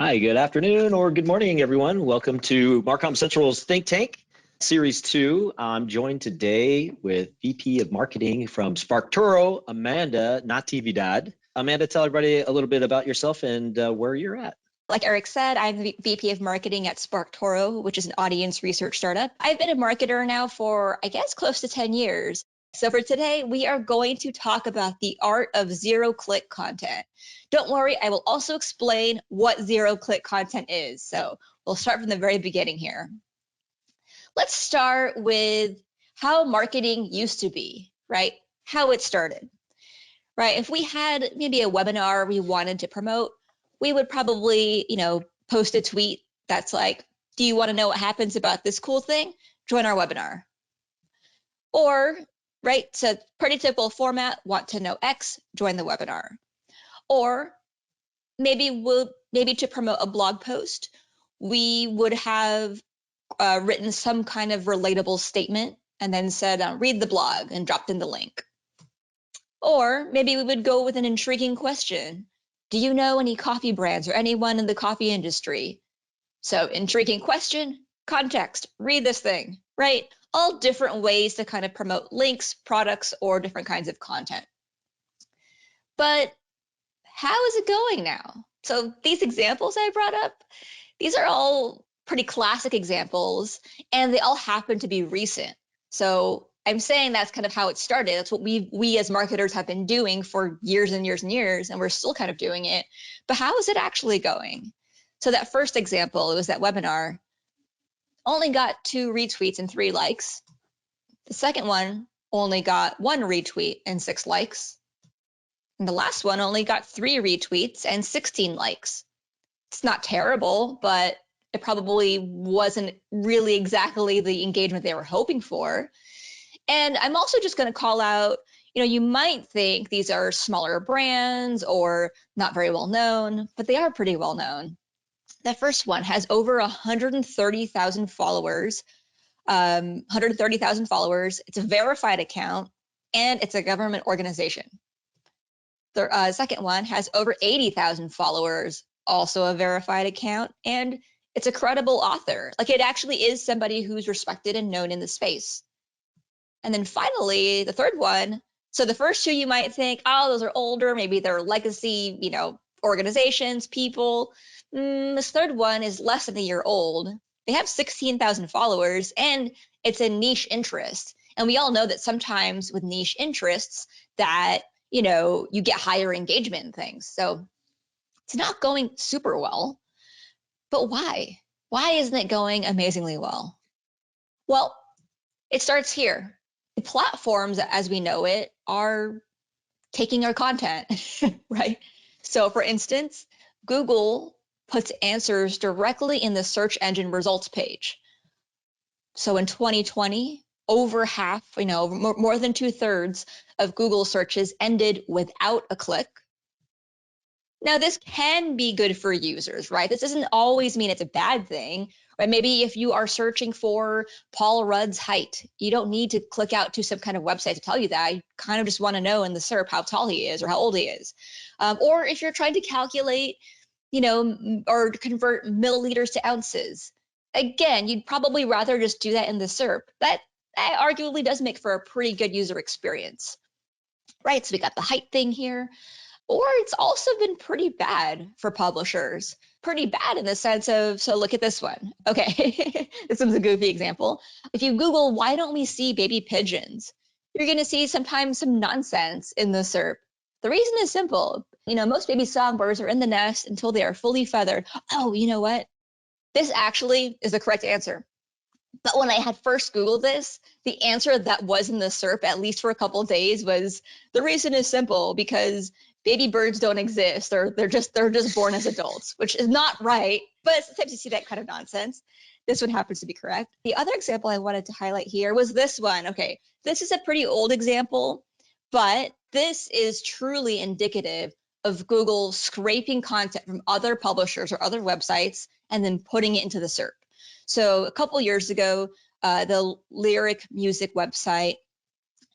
Hi, good afternoon or good morning, everyone. Welcome to MarcomCentral's Think Tank, Series 2. I'm joined today with VP of Marketing from Sparktoro, Amanda Natividad. Amanda, tell everybody a little bit about yourself and where you're at. Like Eric said, I'm the VP of Marketing at Sparktoro, which is an audience research startup. I've been a marketer now for, I guess, close to 10 years. So for today, we are going to talk about the art of zero-click content. Don't worry, I will also explain what zero-click content is. So we'll start from the very beginning here. Let's start with how marketing used to be, right? How it started, right? If we had maybe a webinar we wanted to promote, we would probably, post a tweet that's like, do you want to know what happens about this cool thing? Join our webinar. Or, right, so pretty typical format, want to know X, join the webinar. Or maybe to promote a blog post, we would have written some kind of relatable statement and then said, read the blog and dropped in the link. Or maybe we would go with an intriguing question. Do you know any coffee brands or anyone in the coffee industry? So intriguing question, context, read this thing, right? All different ways to kind of promote links, products, or different kinds of content. But how is it going now? So these examples I brought up, these are all pretty classic examples, and they all happen to be recent. So I'm saying that's kind of how it started. That's what we as marketers have been doing for years and years and years, and we're still kind of doing it. But how is it actually going? So that first example, it was that webinar, only got 2 retweets and 3 likes. The second one only got 1 retweet and 6 likes. And the last one only got 3 retweets and 16 likes. It's not terrible, but it probably wasn't really exactly the engagement they were hoping for. And I'm also just going to call out, you might think these are smaller brands or not very well known, but they are pretty well known. That first one has over 130,000 followers. 130,000 followers. It's a verified account, and it's a government organization. The second one has over 80,000 followers, also a verified account, and it's a credible author. Like, it actually is somebody who's respected and known in the space. And then finally, the third one, so the first 2 you might think, oh, those are older, maybe they're legacy, organizations, people. This third one is less than a year old. They have 16,000 followers, and it's a niche interest. And we all know that sometimes with niche interests that, you get higher engagement and things. So it's not going super well. But why? Why isn't it going amazingly well? Well, it starts here. The platforms, as we know it, are taking our content, right? So for instance, Google puts answers directly in the search engine results page. So in 2020, over half, more than 2/3 of Google searches ended without a click. Now, this can be good for users, right? This doesn't always mean it's a bad thing, right? Maybe if you are searching for Paul Rudd's height, you don't need to click out to some kind of website to tell you that. You kind of just want to know in the SERP how tall he is or how old he is. Or if you're trying to calculate, or convert milliliters to ounces, again, you'd probably rather just do that in the SERP. That arguably does make for a pretty good user experience, right? So we got the height thing here. Or it's also been pretty bad for publishers. Pretty bad in the sense of, so look at this one. Okay, this one's a goofy example. If you Google, why don't we see baby pigeons? You're going to see sometimes some nonsense in the SERP. The reason is simple. Most baby songbirds are in the nest until they are fully feathered. Oh, you know what? This actually is the correct answer. But when I had first Googled this, the answer that was in the SERP, at least for a couple of days, was the reason is simple because baby birds don't exist, or they're just born as adults, which is not right. But sometimes you see that kind of nonsense. This one happens to be correct. The other example I wanted to highlight here was this one. Okay, this is a pretty old example, but this is truly indicative of Google scraping content from other publishers or other websites and then putting it into the SERP. So a couple years ago, the lyric music website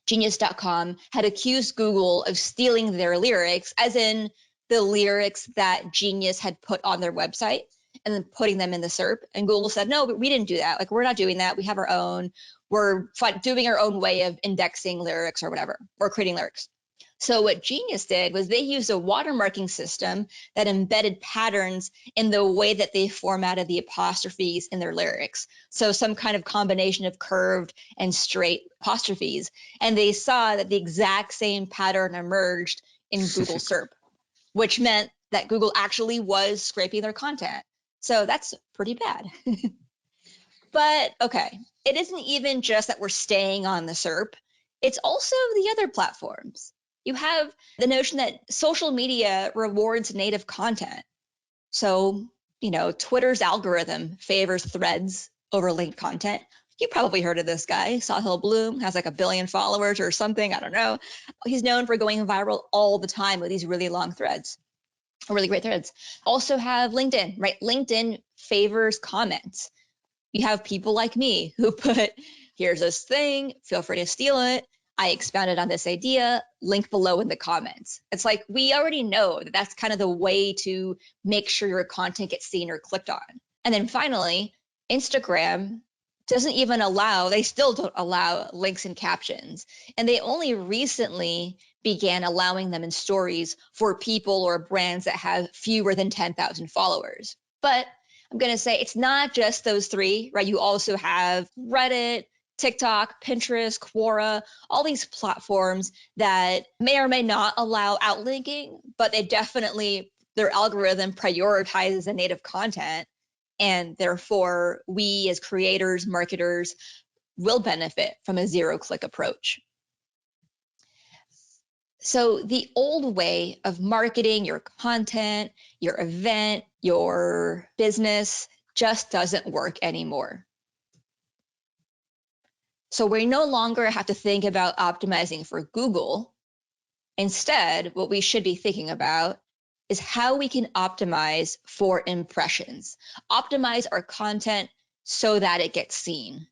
Genius.com had accused Google of stealing their lyrics, as in the lyrics that Genius had put on their website and then putting them in the SERP. And Google said, no, but we didn't do that. Like, we're not doing that. We have our own. We're doing our own way of indexing lyrics or whatever, or creating lyrics. So what Genius did was they used a watermarking system that embedded patterns in the way that they formatted the apostrophes in their lyrics. So some kind of combination of curved and straight apostrophes. And they saw that the exact same pattern emerged in Google SERP, which meant that Google actually was scraping their content. So that's pretty bad. But okay, it isn't even just that we're staying on the SERP. It's also the other platforms. You have the notion that social media rewards native content. So, Twitter's algorithm favors threads over linked content. You probably heard of this guy, Sahil Bloom, has like 1 billion followers or something. I don't know. He's known for going viral all the time with these really long threads, really great threads. Also have LinkedIn, right? LinkedIn favors comments. You have people like me who put, here's this thing, feel free to steal it. I expounded on this idea, link below in the comments. It's like, we already know that that's kind of the way to make sure your content gets seen or clicked on. And then finally, Instagram doesn't even they still don't allow links and captions. And they only recently began allowing them in stories for people or brands that have fewer than 10,000 followers. But I'm going to say it's not just those three, right? You also have Reddit, TikTok, Pinterest, Quora, all these platforms that may or may not allow outlinking, but their algorithm prioritizes the native content. And therefore, we as creators, marketers, will benefit from a zero-click approach. So the old way of marketing your content, your event, your business just doesn't work anymore. So we no longer have to think about optimizing for Google. Instead, what we should be thinking about is how we can optimize for impressions, optimize our content so that it gets seen.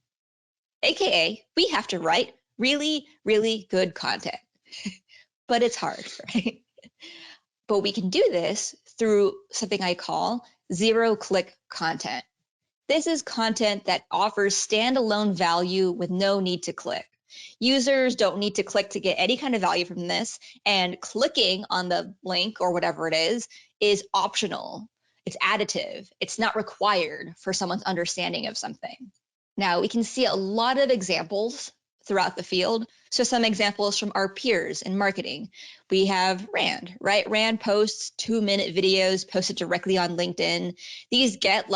AKA, we have to write really, really good content. But it's hard, right? But we can do this through something I call zero-click content. This is content that offers standalone value with no need to click. Users don't need to click to get any kind of value from this, and clicking on the link or whatever it is optional. It's additive. It's not required for someone's understanding of something. Now, we can see a lot of examples throughout the field. So some examples from our peers in marketing. We have Rand, right? Rand posts 2-minute videos posted directly on LinkedIn. These get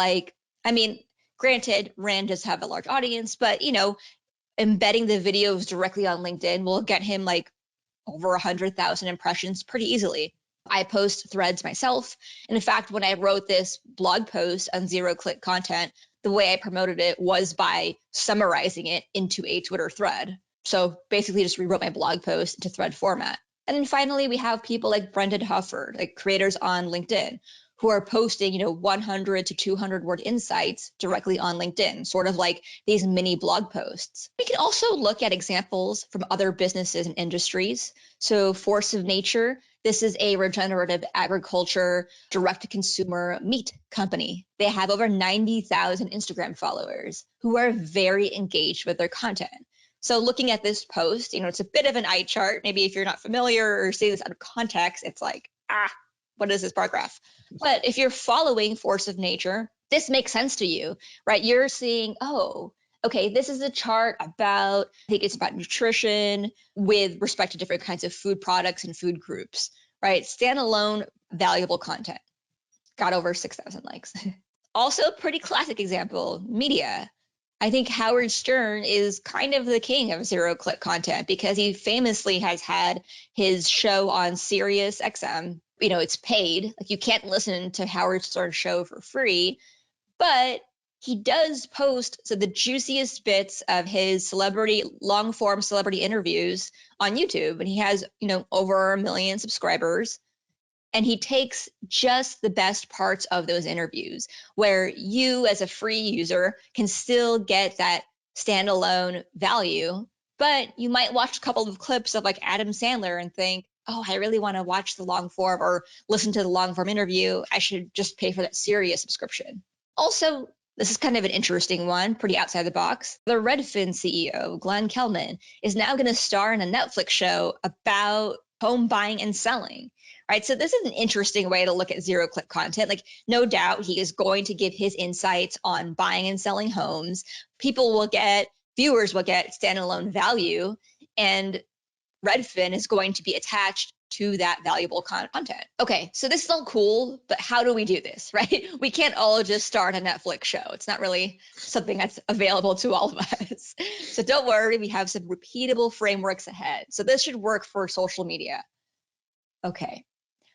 granted, Rand does have a large audience, but embedding the videos directly on LinkedIn will get him like over 100,000 impressions pretty easily. I post threads myself. And in fact, when I wrote this blog post on zero-click content, the way I promoted it was by summarizing it into a Twitter thread. So basically just rewrote my blog post into thread format. And then finally, we have people like Brendan Hufford, like creators on LinkedIn, who are posting, 100 to 200 word insights directly on LinkedIn, sort of like these mini blog posts. We can also look at examples from other businesses and industries. So Force of Nature, this is a regenerative agriculture, direct-to-consumer meat company. They have over 90,000 Instagram followers who are very engaged with their content. So looking at this post, it's a bit of an eye chart. Maybe if you're not familiar or see this out of context, it's like, what is this bar graph? But if you're following Force of Nature, this makes sense to you, right? You're seeing, okay, this is a chart about, I think it's about nutrition with respect to different kinds of food products and food groups, right? Standalone, valuable content. Got over 6,000 likes. Also, pretty classic example, media. I think Howard Stern is kind of the king of zero-click content because he famously has had his show on Sirius XM. It's paid. Like, you can't listen to Howard Stern's show for free, but he does post the juiciest bits of his long-form celebrity interviews on YouTube, and he has, over 1 million subscribers. And he takes just the best parts of those interviews where you as a free user can still get that standalone value, but you might watch a couple of clips of like Adam Sandler and think, oh, I really want to watch the long form or listen to the long form interview. I should just pay for that Sirius subscription. Also, this is kind of an interesting one, pretty outside the box. The Redfin CEO, Glenn Kelman, is now going to star in a Netflix show about home buying and selling, right? So this is an interesting way to look at zero-click content. Like, no doubt he is going to give his insights on buying and selling homes. Viewers will get standalone value, and Redfin is going to be attached to that valuable content. Okay, so this is all cool, but how do we do this, right? We can't all just start a Netflix show. It's not really something that's available to all of us. So don't worry, we have some repeatable frameworks ahead. So this should work for social media. Okay,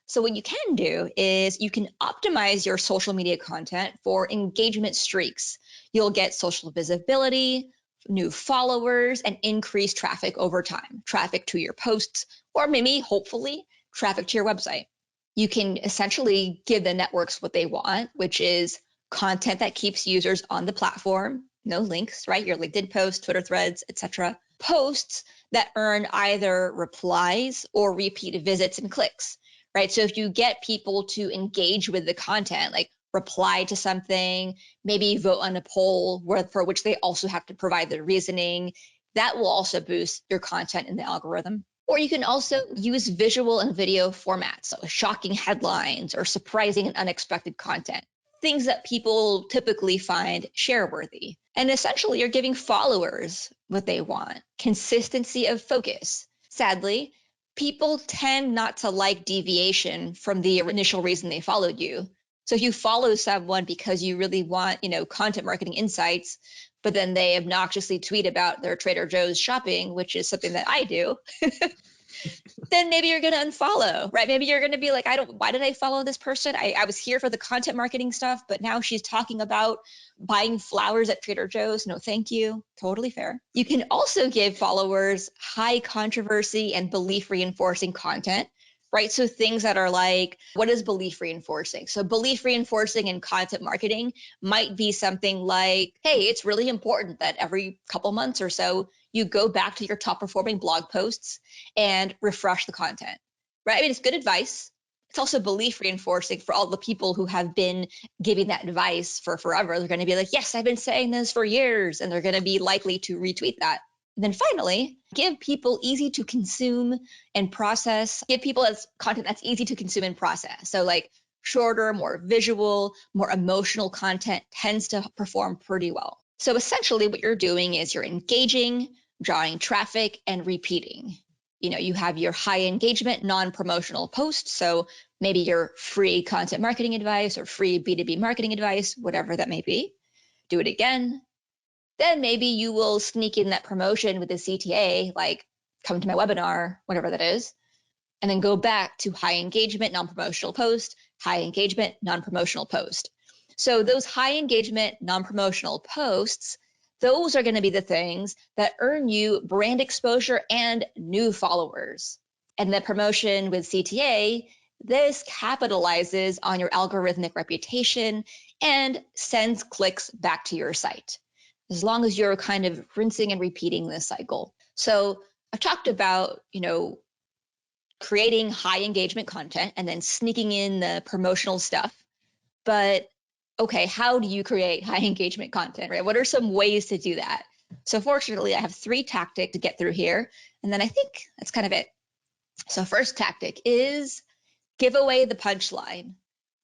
so what you can do is you can optimize your social media content for engagement streaks. You'll get social visibility, new followers, and increased traffic over time, traffic to your posts, or maybe, hopefully, traffic to your website. You can essentially give the networks what they want, which is content that keeps users on the platform, no links, right? Your LinkedIn posts, Twitter threads, etc. Posts that earn either replies or repeat visits and clicks, right? So if you get people to engage with the content, like reply to something, maybe vote on a poll for which they also have to provide their reasoning, that will also boost your content in the algorithm. Or you can also use visual and video formats, so shocking headlines or surprising and unexpected content, things that people typically find share-worthy. And essentially, you're giving followers what they want, consistency of focus. Sadly, people tend not to like deviation from the initial reason they followed you. So if you follow someone because you really want, content marketing insights, but then they obnoxiously tweet about their Trader Joe's shopping, which is something that I do, then maybe you're going to unfollow, right? Maybe you're going to be like, why did I follow this person? I was here for the content marketing stuff, but now she's talking about buying flowers at Trader Joe's. No, thank you. Totally fair. You can also give followers high controversy and belief reinforcing content, right? So things that are like, what is belief reinforcing? So belief reinforcing in content marketing might be something like, hey, it's really important that every couple months or so, you go back to your top performing blog posts and refresh the content, right? I mean, it's good advice. It's also belief reinforcing for all the people who have been giving that advice for forever. They're going to be like, yes, I've been saying this for years, and they're going to be likely to retweet that. And then finally, give people easy to consume and process. Give people content that's easy to consume and process. So like shorter, more visual, more emotional content tends to perform pretty well. So essentially what you're doing is you're engaging, drawing traffic, and repeating. You have your high engagement, non-promotional posts. So maybe your free content marketing advice or free B2B marketing advice, whatever that may be. Do it again. Then maybe you will sneak in that promotion with the CTA, like come to my webinar, whatever that is, and then go back to high engagement, non-promotional post, high engagement, non-promotional post. So those high engagement, non-promotional posts, those are going to be the things that earn you brand exposure and new followers. And the promotion with CTA, this capitalizes on your algorithmic reputation and sends clicks back to your site, as long as you're kind of rinsing and repeating this cycle. So I talked about, creating high engagement content and then sneaking in the promotional stuff. But okay, how do you create high engagement content, right? What are some ways to do that? So fortunately, I have 3 tactics to get through here. And then I think that's kind of it. So first tactic is give away the punchline,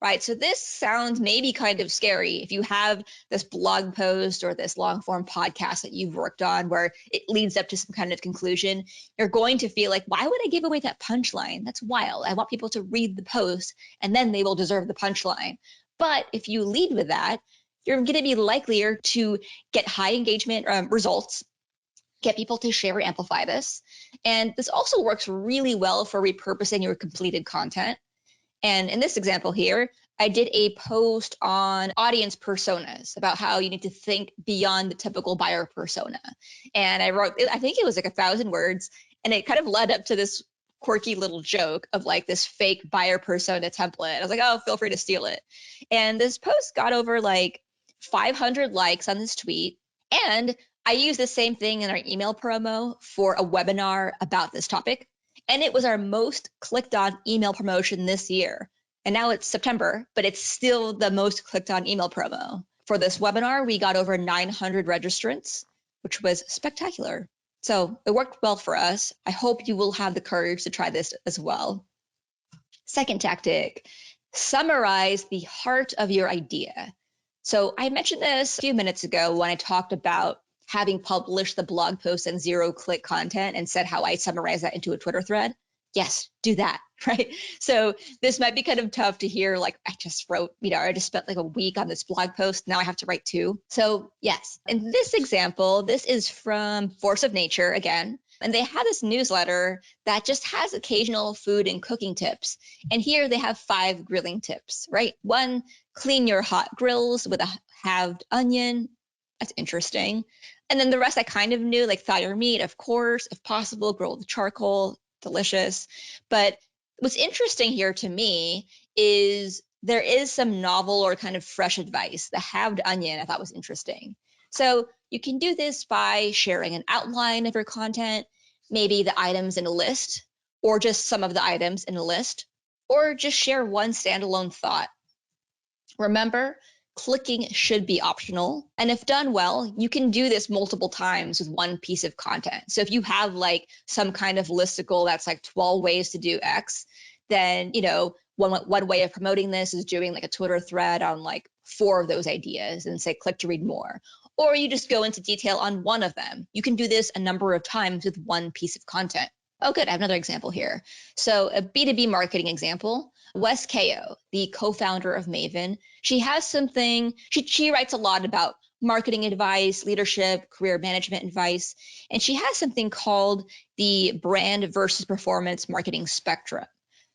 right? So this sounds maybe kind of scary if you have this blog post or this long form podcast that you've worked on where it leads up to some kind of conclusion. You're going to feel like, why would I give away that punchline? That's wild. I want people to read the post and then they will deserve the punchline. But if you lead with that, you're going to be likelier to get high engagement results, get people to share or amplify this. And this also works really well for repurposing your completed content. And in this example here, I did a post on audience personas about how you need to think beyond the typical buyer persona. And I wrote, I think it was like 1,000 words, and it kind of led up to this quirky little joke of like this fake buyer persona template. I was like, oh, feel free to steal it. And this post got over like 500 likes on this tweet. And I used the same thing in our email promo for a webinar about this topic. And it was our most clicked on email promotion this year. And now it's September, but it's still the most clicked on email promo. For this webinar, we got over 900 registrants, which was spectacular. So it worked well for us. I hope you will have the courage to try this as well. Second tactic, summarize the heart of your idea. So I mentioned this a few minutes ago when I talked about having published the blog post and 0-click content and said how I summarize that into a Twitter thread. Yes, do that, right? So this might be kind of tough to hear, like I just wrote, I just spent like a week on this blog post. Now I have to write 2. So yes, in this example, this is from Force of Nature again. And they have this newsletter that just has occasional food and cooking tips. And here they have 5 grilling tips, right? 1, clean your hot grills with a halved onion. That's interesting. And then the rest I kind of knew, like thaw your meat, of course, if possible, grill with charcoal, delicious. But what's interesting here to me is there is some novel or kind of fresh advice. The halved onion I thought was interesting. So you can do this by sharing an outline of your content, maybe the items in a list, or just some of the items in a list, or just share one standalone thought. Remember, clicking should be optional. And if done well, you can do this multiple times with one piece of content. So if you have like some kind of listicle that's like 12 ways to do X, then, one way of promoting this is doing like a Twitter thread on like 4 of those ideas and say, click to read more. Or you just go into detail on one of them. You can do this a number of times with one piece of content. Oh, good. I have another example here. So a B2B marketing example, Wes Kao, the co-founder of Maven, she has something, she writes a lot about marketing advice, leadership, career management advice, and she has something called the brand versus performance marketing spectrum.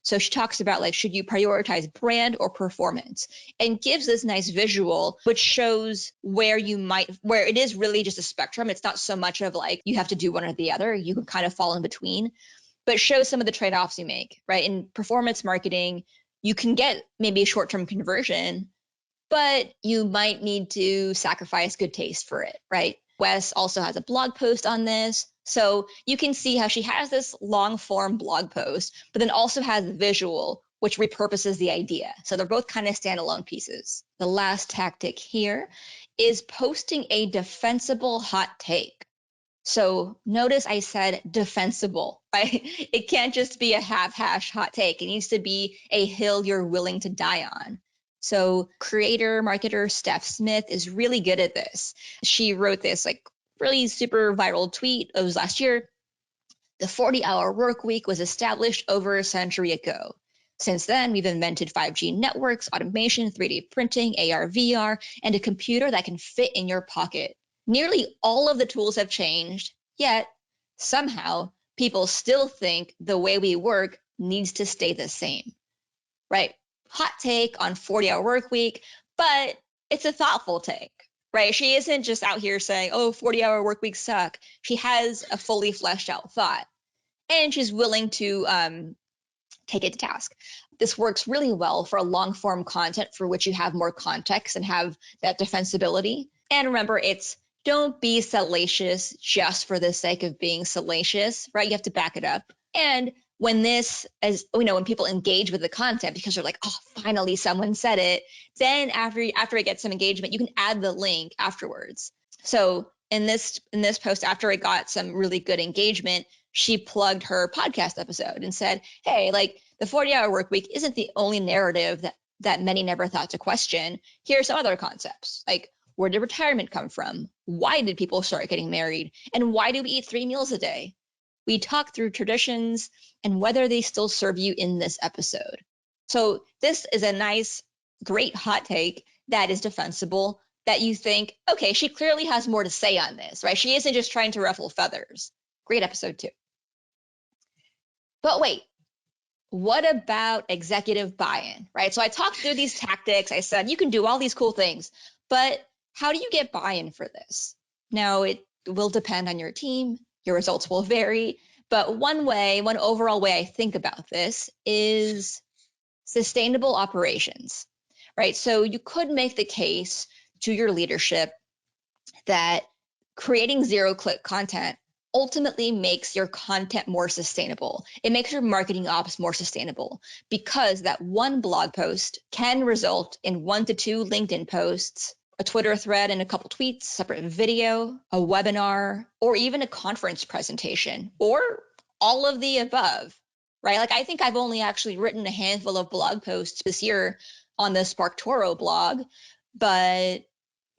So she talks about like, should you prioritize brand or performance, and gives this nice visual, which shows where it is really just a spectrum. It's not so much of like, you have to do one or the other. You can kind of fall in between, but shows some of the trade-offs you make, right? In performance marketing, you can get maybe a short-term conversion, but you might need to sacrifice good taste for it, right? Wes also has a blog post on this. So you can see how she has this long form blog post, but then also has visual, which repurposes the idea. So they're both kind of standalone pieces. The last tactic here is posting a defensible hot take. So notice I said defensible, right? It can't just be a half-hash hot take. It needs to be a hill you're willing to die on. So creator, marketer Steph Smith is really good at this. She wrote this like really super viral tweet. It was last year. The 40-hour work week was established over a century ago. Since then, we've invented 5G networks, automation, 3D printing, AR, VR, and a computer that can fit in your pocket. Nearly all of the tools have changed, yet somehow people still think the way we work needs to stay the same, right? Hot take on 40-hour work week, but it's a thoughtful take, right? She isn't just out here saying, oh, 40-hour work weeks suck. She has a fully fleshed out thought, and she's willing to take it to task. This works really well for long form content for which you have more context and have that defensibility. And remember, it's don't be salacious just for the sake of being salacious, right? You have to back it up. And when when people engage with the content because they're like, oh, finally someone said it, then after it gets some engagement, you can add the link afterwards. So in this post, after it got some really good engagement, she plugged her podcast episode and said, hey, like the 40-hour work week isn't the only narrative that many never thought to question. Here are some other concepts, like where did retirement come from? Why did people start getting married? And why do we eat 3 meals a day? We talk through traditions and whether they still serve you in this episode. So this is a nice, great hot take that is defensible, that you think, okay, she clearly has more to say on this, right? She isn't just trying to ruffle feathers. Great episode 2. But wait, what about executive buy-in, right? So I talked through these tactics. I said, you can do all these cool things, but how do you get buy-in for this? Now, it will depend on your team. Your results will vary. But one overall way I think about this is sustainable operations, right? So you could make the case to your leadership that creating 0-click content ultimately makes your content more sustainable. It makes your marketing ops more sustainable because that one blog post can result in 1 to 2 LinkedIn posts, a Twitter thread and a couple tweets, separate video, a webinar, or even a conference presentation, or all of the above, right? Like, I think I've only actually written a handful of blog posts this year on the Sparktoro blog, but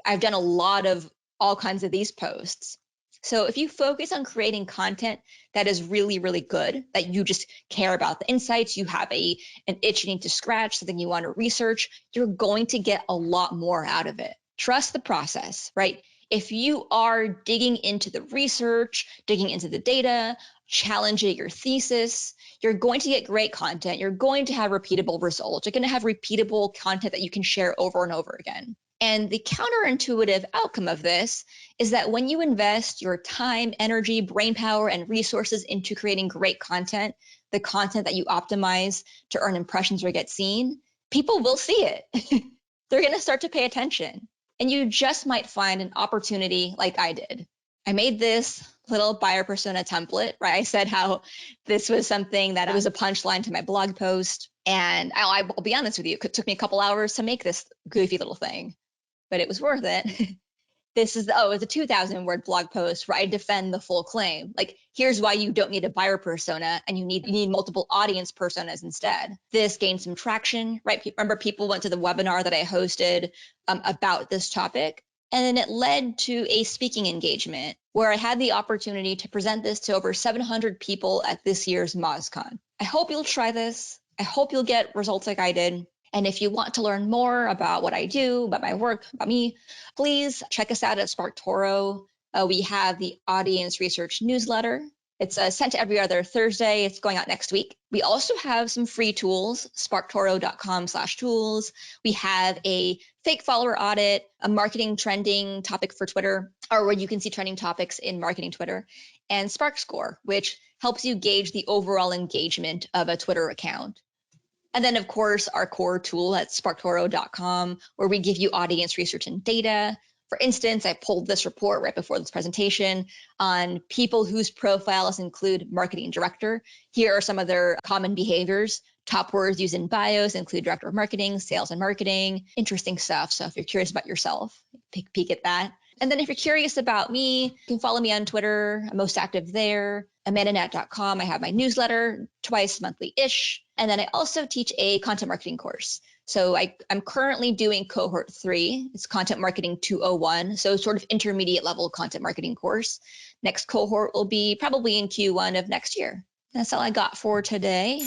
I've done a lot of all kinds of these posts. So if you focus on creating content that is really, really good, that you just care about the insights, you have an itch you need to scratch, something you want to research, you're going to get a lot more out of it. Trust the process, right? If you are digging into the research, digging into the data, challenging your thesis, you're going to get great content. You're going to have repeatable results. You're going to have repeatable content that you can share over and over again. And the counterintuitive outcome of this is that when you invest your time, energy, brain power, and resources into creating great content, the content that you optimize to earn impressions or get seen, people will see it. They're going to start to pay attention. And you just might find an opportunity like I did. I made this little buyer persona template, right? I said how this was something that was a punchline to my blog post. And I'll be honest with you, it took me a couple hours to make this goofy little thing, but it was worth it. This is, it's a 2,000-word blog post where I defend the full claim. Like, here's why you don't need a buyer persona and you need multiple audience personas instead. This gained some traction, right? Remember, people went to the webinar that I hosted about this topic. And then it led to a speaking engagement where I had the opportunity to present this to over 700 people at this year's MozCon. I hope you'll try this. I hope you'll get results like I did. And if you want to learn more about what I do, about my work, about me, please check us out at Sparktoro. We have the audience research newsletter. It's sent to every other Thursday. It's going out next week. We also have some free tools, sparktoro.com/tools. We have a fake follower audit, a marketing trending topic for Twitter, or where you can see trending topics in marketing Twitter, and Spark Score, which helps you gauge the overall engagement of a Twitter account. And then, of course, our core tool at sparktoro.com, where we give you audience research and data. For instance, I pulled this report right before this presentation on people whose profiles include marketing director. Here are some of their common behaviors. Top words used in bios include director of marketing, sales and marketing, interesting stuff. So if you're curious about yourself, take a peek at that. And then if you're curious about me, you can follow me on Twitter. I'm most active there. amandanat.com. I have my newsletter twice monthly-ish. And then I also teach a content marketing course. So I'm currently doing cohort 3. It's Content Marketing 201. So sort of intermediate level content marketing course. Next cohort will be probably in Q1 of next year. That's all I got for today.